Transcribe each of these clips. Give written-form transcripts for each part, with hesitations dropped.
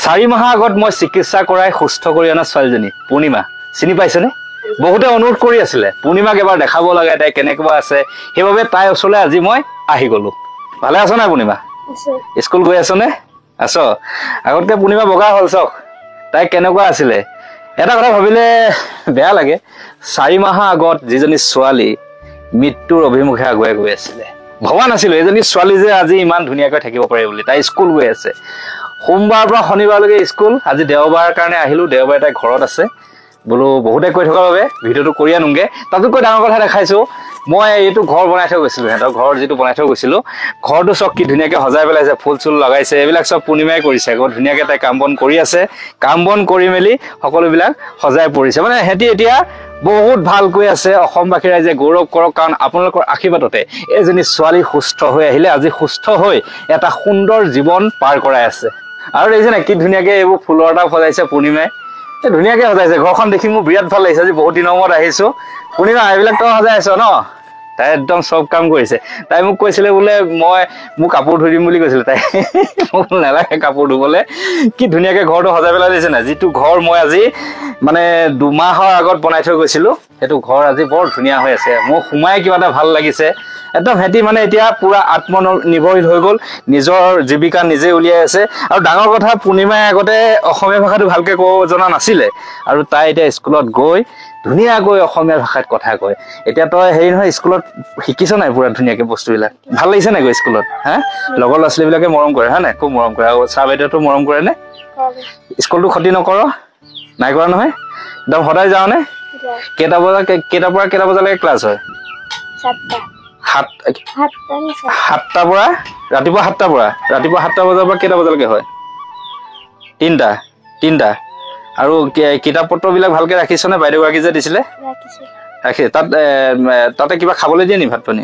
4 মাহ আগত মই চিকিৎসা কৰাই সুস্থ কৰি অনা ছোৱালীজনী পূৰ্ণিমা চিনি পাইছেনে? বহুতে অনুৰোধ কৰি আছিলে পূৰ্ণিমাক এবাৰ দেখাব লাগে, তাই কেনেকুৱা আছে। সেইবাবে তাই ওচৰলৈ আজি মই আহি গলো। ভালে আছ নাই পূৰ্ণিমা? স্কুল গৈ আছ নে? আছ? আগতকে পূৰ্ণিমা বগা হ'ল চাওক। তাই কেনেকুৱা আছিলে? এটা কথা ভাবিলে বেয়া লাগে, 4 মাহ আগত যিজনী ছোৱালী মৃত্যুৰ অভিমুখে আগুৱাই গৈ আছিলে, ভবা নাছিলো এজনী ছোৱালী যে আজি ইমান ধুনীয়াকৈ থাকিব পাৰে বুলি। তাই স্কুল গৈ আছে, সোমবাৰৰ পৰা শনিবাৰলৈকে স্কুল। আজি দেওবাৰৰ কাৰণে আহিলো, দেওবাৰে তাই ঘৰত আছে। বোলো বহুতে কৈ থকাৰ বাবে ভিডিঅ'টো কৰি আনোগে। তাতোকৈ ডাঙৰ কথা দেখাইছো, মই এইটো ঘৰ বনাই থৈ গৈছিলো, সিহঁতৰ ঘৰ যিটো বনাই থৈ গৈছিলো, ঘৰটো চব কি ধুনীয়াকে সজাই পেলাইছে, ফুল চুল লগাইছে, এইবিলাক চব পূৰ্ণিমাই কৰিছে। আকৌ ধুনীয়াকে তাই কাম বন কৰি আছে, কাম বন কৰি মেলি সকলোবিলাক সজাই পৰিছে। মানে সিহঁতি এতিয়া বহুত ভালকৈ আছে। অসমবাসী ৰাইজে গৌৰৱ কৰক, কাৰণ আপোনালোকৰ আশীৰ্বাদতে এজনী ছোৱালী সুস্থ হৈ আহিলে, আজি সুস্থ হৈ এটা সুন্দৰ জীৱন পাৰ কৰাই আছে। আৰু দেখিছে নাই কি ধুনীয়াকে এইবোৰ ফুলৰ টাব সজাইছে পূৰ্ণিমাই, ধুনীয়াকে সজাইছে। ঘৰখন দেখি মোৰ বিৰাট ভাল লাগিছে। আজি বহুত দিনৰ মূৰত আহিছো। পূৰ্ণিমা এইবিলাক তই সজাই আছ ন? তাই একদম চব কাম কৰিছে। তাই মোক কৈছিলে বোলে মোক কাপোৰ ধুই দিম বুলি কৈছিলে। তাই মোক নালাগে কাপোৰ ধুবলৈ, কি ধুনীয়াকে ঘৰটো সজাই পেলাই দিছে নাই। যিটো ঘৰ মই আজি মানে 2 মাহৰ আগত বনাই থৈ গৈছিলো, সেইটো ঘৰ আজি বৰ ধুনীয়া হৈ আছে। মোৰ সোমাই কিবা এটা ভাল লাগিছে। একদম সিহঁতি মানে এতিয়া পুৰা আত্মনিৰ্ভৰশীল হৈ গল, নিজৰ জীৱিকা নিজে উলিয়াই আছে। আৰু ডাঙৰ কথা, পূৰ্ণিমাই আগতে অসমীয়া ভাষাটো ভালকে ক'ব জনা নাছিলে, আৰু তাই এতিয়া স্কুলত গৈ ধুনীয়াকৈ অসমীয়া ভাষাত কথা কয়। এতিয়া তই হেৰি নহয়, স্কুলত শিকিছ নাই পুৰা ধুনীয়াকে বস্তুবিলাক? ভাল লাগিছে নাই গৈ স্কুলত? হা, লগৰ ল'ৰা ছোৱালী বিলাকে মৰম কৰে, হয় নাই? খুব মৰম কৰে। আৰু ছাৰ বাইদেউতো মৰম কৰে নে? স্কুলটো ক্ষতি নকৰ? নাই কৰা নহয়? একদম সদায় যাও নে? কেইটাৰ পৰা কেইটা বজালৈকে ক্লাছ হয়? 7টাৰ পৰা ৰাতিপুৱা 7টাৰ পৰা ৰাতিপুৱা 7টা বজাৰ পৰা কেইটা বজালৈকে হয়? 3টা। আৰু কিতাপ পত্ৰ বিলাক ভালকে ৰাখিছ নে? বাইদেউ গৰাকী যে দিছিলে ৰাখি তাতে কিবা খাবলৈ দিয়ে নি? ভাত পানী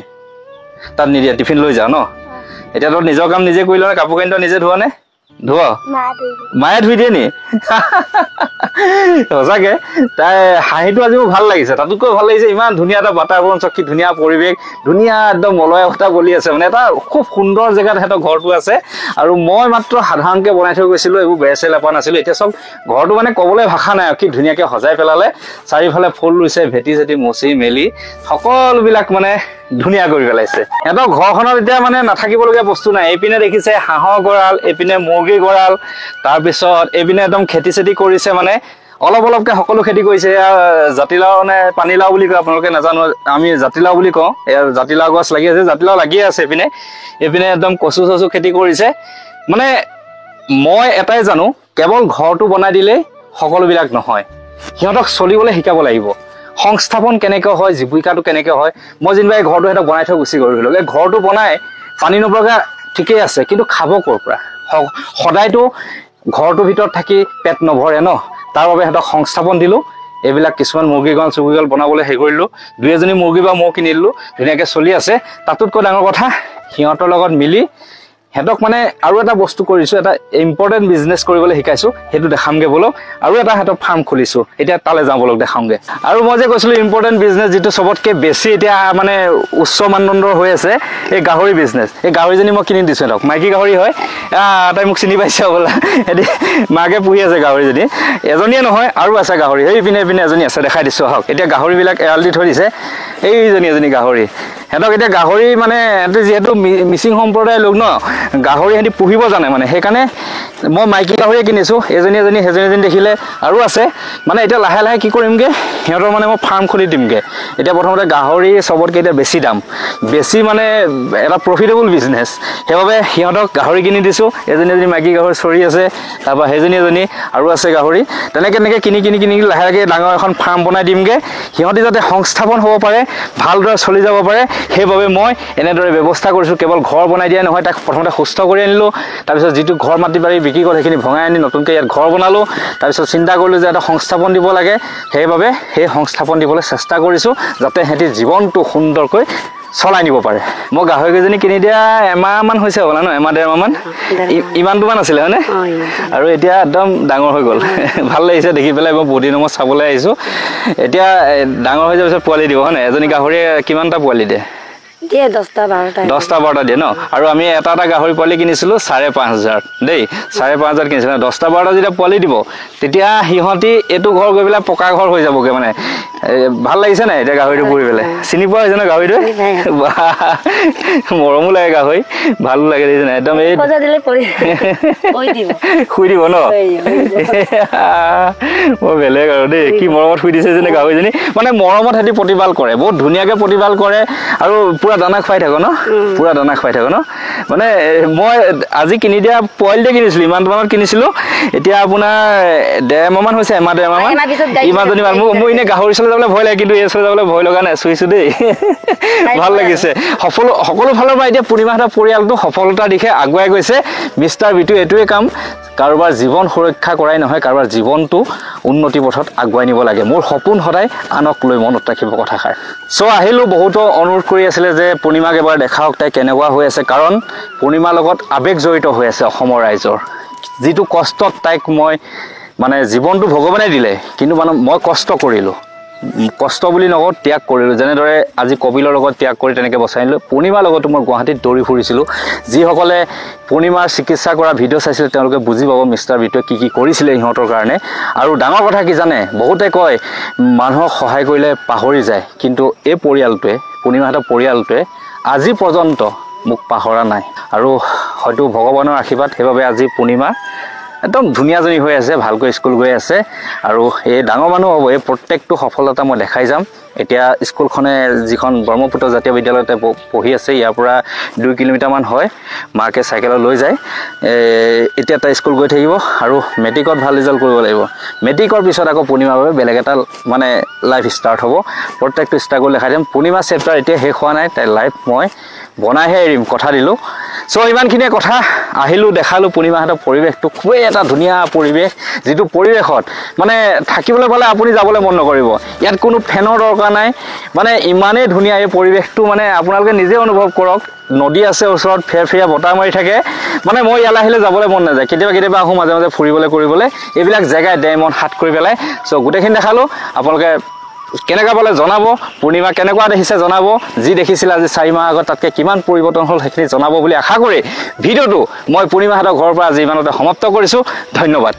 তাত নিদিয়ে? টিফিন লৈ যাও ন? এতিয়া তই নিজৰ কাম নিজে কৰি ল নে? কাপোৰ কানি তই নিজে ধোৱা নে? ধোৱা? মায়ে ধুই দিয়ে নি? সঁচাকে তাই হাঁহিটো আজি মোৰ ভাল লাগিছে। তাতোতকৈ ভাল লাগিছে ইমান ধুনীয়া এটা বাতাবৰণ, চকী ধুনীয়া পৰিৱেশ, ধুনীয়া একদম মলয়া বতাহ বলি আছে। মানে এটা খুব সুন্দৰ জেগাত সিহঁতৰ ঘৰটো আছে। আৰু মই মাত্ৰ সাধাৰণকে বনাই থৈ গৈছিলো, এইবোৰ বেৰ চেৰ লেপা নাছিলো। এতিয়া চব ঘৰটো মানে কবলৈ ভাষা নাই, কি ধুনীয়াকে সজাই পেলালে। চাৰিওফালে ফুল ৰুইছে, ভেটি চেটি মচি মেলি সকলোবিলাক মানে ধুনীয়া কৰি পেলাইছে। সিহঁতৰ ঘৰখনত এতিয়া মানে নাথাকিবলগীয়া বস্তু নাই। এইপিনে দেখিছে হাঁহৰ গঁৰাল, এইপিনে মুৰ্গীৰ গঁৰাল, তাৰপিছত এইপিনে একদম খেতি চেতি কৰিছে। মানে অলপকে সকলো খেতি কৰিছে। জাতিলাও নে পানীলাও বুলি কয় আপোনালোকে, নাজানো, আমি জাতিলাও বুলি কওঁ। এয়া জাতিলাও গছ লাগি আছে, জাতিলাও লাগিয়ে আছে। এইপিনে একদম কচু চচু খেতি কৰিছে। মানে মই এটাই জানো, কেৱল ঘৰটো বনাই দিলেই সকলোবিলাক নহয়, সিহঁতক চলিবলৈ শিকাব লাগিব। সংস্থাপন কেনেকৈ হয়, জীৱিকাটো কেনেকৈ হয়। মই যেনিবা এই ঘৰটো সিহঁতক বনাই থৈ গুচি গলো। এই ঘৰটো বনাই পানী নপৰাকৈ ঠিকেই আছে, কিন্তু খাব ক'ৰ পৰা? সদায়তো ঘৰটোৰ ভিতৰত থাকি পেট নভৰে ন? তাৰ বাবে সিহঁতক সংস্থাপন দিলো। এইবিলাক কিছুমান মুৰ্গী গঁৰাল চুৰ্গী গঁৰাল বনাবলৈ হেৰি কৰিলো। 2-এজনী মুৰ্গী বা মৌ কিনি দিলো, ধুনীয়াকে চলি আছে। তাতোতকৈ ডাঙৰ কথা, সিহঁতৰ লগত মিলি সিহঁতক মানে আৰু এটা বস্তু কৰিছো, এটা ইম্পৰ্টেণ্ট বিজনেছ কৰিবলৈ শিকাইছো। সেইটো দেখামগে বলক। আৰু এটা সিহঁতৰ ফাৰ্ম খুলিছো, এতিয়া তালৈ যাওঁ বলক দেখাওঁগে। আৰু মই যে কৈছিলো ইম্পৰ্টেণ্ট বিজনেছ, যিটো চবতকে বেছি এতিয়া মানে উচ্চ মানদণ্ডৰ হৈ আছে, এই গাহৰি বিজনেছ। এই গাহৰিজনী মই কিনি দিছো সিহঁতক, মাইকী গাহৰি হয়। তাই মোক চিনি পাইছে বোলা, সিহঁতি মাকে পুহি আছে গাহৰিজনী। এজনীয়ে নহয়, আৰু আছে গাহৰি। এইপিনে এজনী আছে, দেখাই দিছো আহক। এতিয়া গাহৰিবিলাক এৰাল দি থৈ দিছে। এজনী গাহৰি। সিহঁতক এতিয়া গাহৰি মানে সিহঁতে যিহেতু মিচিং সম্প্ৰদায়ৰ লোক ন, গাহৰি সিহঁতি পুহিব জানে। মানে সেইকাৰণে মই মাইকী গাহৰিয়ে কিনিছো। এজনী সেইজনী দেখিলে আৰু আছে। মানে এতিয়া লাহে লাহে কি কৰিমগে, সিহঁতৰ মানে মই ফাৰ্ম খুলি দিমগে। এতিয়া প্ৰথমতে গাহৰি চবতকে এতিয়া বেছি দাম, বেছি মানে এটা প্ৰফিটেবল বিজনেছ। সেইবাবে সিহঁতক গাহৰি কিনি দিছো। এজনী মাইকী গাহৰি চৰি আছে, তাৰপৰা সেইজনী আৰু আছে গাহৰি। তেনেকে কিনি লাহে লাহে ডাঙৰ এখন ফাৰ্ম বনাই দিমগে। সিহঁতি যাতে সংস্থাপন হ'ব পাৰে, ভালদৰে চলি যাব পাৰে, সেইবাবে মই এনেদৰে ব্যৱস্থা কৰিছো। কেৱল ঘৰ বনাই দিয়া নহয়, তাক প্ৰথমতে সুস্থ কৰি আনিলো। তাৰপিছত যিটো ঘৰ মাটি বাৰী বিক্ৰী কৰে সেইখিনি ভঙাই আনি নতুনকৈ ইয়াত ঘৰ বনালো। তাৰপিছত চিন্তা কৰিলো যে এটা সংস্থাপন দিব লাগে, সেইবাবে সেই সংস্থাপন দিবলৈ চেষ্টা কৰিছো, যাতে সিহঁতি জীৱনটো সুন্দৰকৈ চলাই নিব পাৰে। মই গাহৰি কেইজনী কিনি দিয়া এমাহমান হৈছে হ'বলা ন? এমাহ 1.5 মাহমান ইমানটোমান আছিলে হয়নে? আৰু এতিয়া একদম ডাঙৰ হৈ গ'ল। ভাল লাগিছে দেখি পেলাই। মই বহুত দিনৰ মূৰত চাবলৈ আহিছো। এতিয়া ডাঙৰ হৈ যোৱাৰ পিছত পোৱালি দিব হয় নাই? এজনী গাহৰিয়ে কিমানটা পোৱালি দিয়ে? দিয়ে 10টা 12টা দিয়ে ন আৰু আমি এটা গাহৰি পোৱালি কিনিছিলো 5,500 দেই 5,500 কিনিছিলো 10টা 12টা যেতিয়া পোৱালি দিব তেতিয়া সিহঁতি এইটো ঘৰ গৈ পেলাই পকা ঘৰ হৈ যাবগে মানে ভাল লাগিছে নাই এতিয়া গাহৰিটো পুহি পেলাই চিনি পোৱা হৈছে ন গাহৰিটো মৰমো লাগে গাহৰি ভালো লাগে দেই একদম এই শুই দিব ন বেলেগ আৰু দেই কি মৰমত শুই দিছে যেনে গাহৰিজনী মানে মৰমত সিহঁতি প্ৰতিপাল কৰে বহুত ধুনীয়াকে প্ৰতিপাল কৰে আৰু পুৰা দানা খুৱাই থাকো ন পুৰা দানা খুৱাই থাকো ন মানে মই আজি কিনি দিয়া পোৱালিতে কিনিছিলো ইমান দামত কিনিছিলো এতিয়া আপোনাৰ 1.5 মাহ মান হৈছে এমাহ ইমানজনী মোৰ এনে গাহৰি চলে যাবলৈ ভয় লাগে কিন্তু এই চলে যাবলৈ ভয় লগা নাই চুইছো দেই ভাল লাগিছে সকলো ফালৰ পৰা এতিয়া পূৰ্ণিমাহঁতৰ পৰিয়ালটো সফলতাৰ দিশে আগুৱাই গৈছে মিষ্টাৰ বিটু এইটোৱে কাম কাৰোবাৰ জীৱন সুৰক্ষা কৰাই নহয় কাৰোবাৰ জীৱনটো উন্নতি পথত আগুৱাই নিব লাগে মোৰ সপোন সদায় আনক লৈ মনত ৰাখিব কথাষাৰ চ' আহিলো বহুতো অনুৰোধ কৰি আছিলে যে পূৰ্ণিমাক এবাৰ দেখাওক তাই কেনেকুৱা হৈ আছে কাৰণ পূৰ্ণিমাৰ লগত আৱেগ জড়িত হৈ আছে অসমৰ ৰাইজৰ যিটো কষ্টত তাইক মই মানে জীৱনটো ভগৱানে দিলে কিন্তু মানে মই কষ্ট কৰিলোঁ কষ্ট বুলি নকওঁ ত্যাগ কৰিলোঁ যেনেদৰে আজি কপিলৰ লগত ত্যাগ কৰি তেনেকৈ বচাই নিলোঁ পূৰ্ণিমাৰ লগতো মই গুৱাহাটীত দৌৰি ফুৰিছিলোঁ যিসকলে পূৰ্ণিমাৰ চিকিৎসা কৰা ভিডিঅ' চাইছিলে তেওঁলোকে বুজি পাব মিষ্টাৰ বিটুৱে কি কৰিছিলে সিহঁতৰ কাৰণে আৰু ডাঙৰ কথা কি জানে বহুতে কয় মানুহক সহায় কৰিলে পাহৰি যায় কিন্তু এই পৰিয়ালটোৱে পূৰ্ণিমাহঁতৰ পৰিয়ালটোৱে আজি পৰ্যন্ত মোক পাহৰা নাই আৰু হয়তো ভগৱানৰ আশীৰ্বাদ সেইবাবে আজি পূৰ্ণিমা একদম ধুনীয়াজনী হৈ আছে ভালকৈ স্কুল গৈ আছে আৰু এই ডাঙৰ মানুহ হ'ব এই প্ৰত্যেকটো সফলতা মই দেখাই যাম এতিয়া স্কুলখনে যিখন ব্ৰহ্মপুত্ৰ জাতীয় বিদ্যালয়তে পঢ়ি আছে ইয়াৰ পৰা 2 কিলোমিটাৰমান হয় মাকে চাইকেলত লৈ যায় এতিয়া তাই স্কুল গৈ থাকিব আৰু মেট্ৰিকত ভাল ৰিজাল্ট কৰিব লাগিব মেট্ৰিকৰ পিছত আকৌ পূৰ্ণিমাৰ বাবে বেলেগ এটা মানে লাইফ ষ্টাৰ্ট হ'ব প্ৰত্যেকটো ষ্ট্ৰাগল দেখাই দিম পূৰ্ণিমা চেপ্টাৰ এতিয়া শেষ হোৱা নাই তাইৰ লাইফ মই বনাইহে এৰিম কথা দিলোঁ চ' ইমানখিনিয়ে কথা আহিলোঁ দেখালোঁ পূৰ্ণিমাহঁতৰ পৰিৱেশটো খুবেই এটা ধুনীয়া পৰিৱেশ যিটো পৰিৱেশত মানে থাকিবলৈ পালে আপুনি যাবলৈ মন নকৰিব ইয়াত কোনো ফেনৰ দৰকাৰ নাই মানে ইমানেই ধুনীয়া এই পৰিৱেশটো মানে আপোনালোকে নিজে অনুভৱ কৰক নদী আছে ওচৰত ফেৰফেৰীয়া বতাহ মাৰি থাকে মানে মই ইয়ালৈ আহিলে যাবলৈ মন নাযায় কেতিয়াবা আহোঁ মাজে মাজে ফুৰিবলৈ কৰিবলৈ এইবিলাক জেগাই দেই মন হাত কৰি পেলাই চ' গোটেইখিনি দেখালোঁ আপোনালোকে কেনেকুৱা পালে জনাব পূৰ্ণিমা কেনেকুৱা দেখিছে জনাব যি দেখিছিলে আজি 4 মাহ আগত তাতকৈ কিমান পৰিৱৰ্তন হ'ল সেইখিনি জনাব বুলি আশা কৰি ভিডিঅ'টো মই পূৰ্ণিমাহঁতৰ ঘৰৰ পৰা আজি ইমানতে সমাপ্ত কৰিছোঁ ধন্যবাদ